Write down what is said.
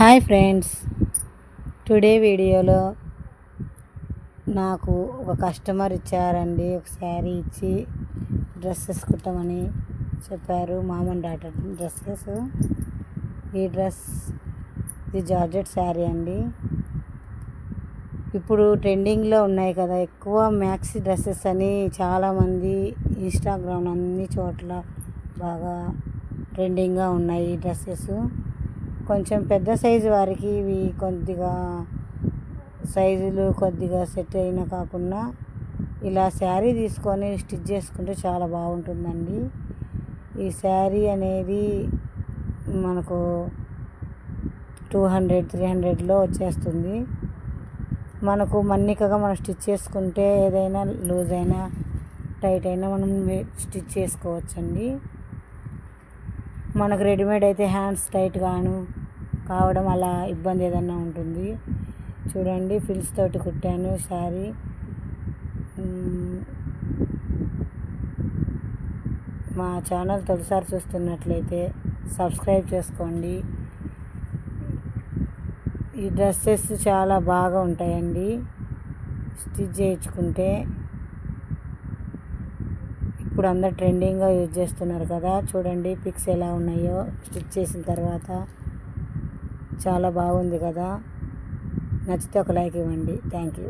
Hi friends, today వీడియోలో నాకు ఒక కస్టమర్ ఇచ్చారండి. ఒక శారీ ఇచ్చి డ్రెస్సెస్ కుట్టమని చెప్పారు. Mom and daughter dresses. ఈ డ్రెస్ ఇది జార్జెట్ శారీ అండి. ఇప్పుడు ట్రెండింగ్లో ఉన్నాయి కదా ఎక్కువ మ్యాక్సీ డ్రెస్సెస్ అని. చాలామంది ఇన్స్టాగ్రామ్ అన్ని చోట్ల బాగా ట్రెండింగ్గా ఉన్నాయి ఈ డ్రెస్సెస్. కొంచెం పెద్ద సైజు వారికి ఇవి కొద్దిగా సైజులు కొద్దిగా సెట్ అయినా కాకుండా ఇలా శారీ తీసుకొని స్టిచ్ చేసుకుంటే చాలా బాగుంటుందండి. ఈ శారీ అనేది మనకు 200-300లో వచ్చేస్తుంది. మనకు మన్నికగా మనం స్టిచ్ చేసుకుంటే ఏదైనా లూజ్ అయినా టైట్ అయినా మనం స్టిచ్ చేసుకోవచ్చండి. మనకు రెడీమేడ్ అయితే హ్యాండ్స్ టైట్ కావడం అలా ఇబ్బంది ఏదన్నా ఉంటుంది. చూడండి, ఫిల్స్ తోటి కుట్టాను శారీ. మా ఛానల్ తొలిసారి చూస్తున్నట్లయితే సబ్స్క్రైబ్ చేసుకోండి. ఈ డ్రెస్సెస్ చాలా బాగా ఉంటాయండి స్టిచ్ చేయించుకుంటే. ఇప్పుడు అందరు ట్రెండింగ్గా యూజ్ చేస్తున్నారు కదా. చూడండి పిక్స్ ఎలా ఉన్నాయో స్టిచ్ చేసిన తర్వాత. చాలా బాగుంది కదా. నచ్చితే ఒక లైక్ ఇవ్వండి. Thank you.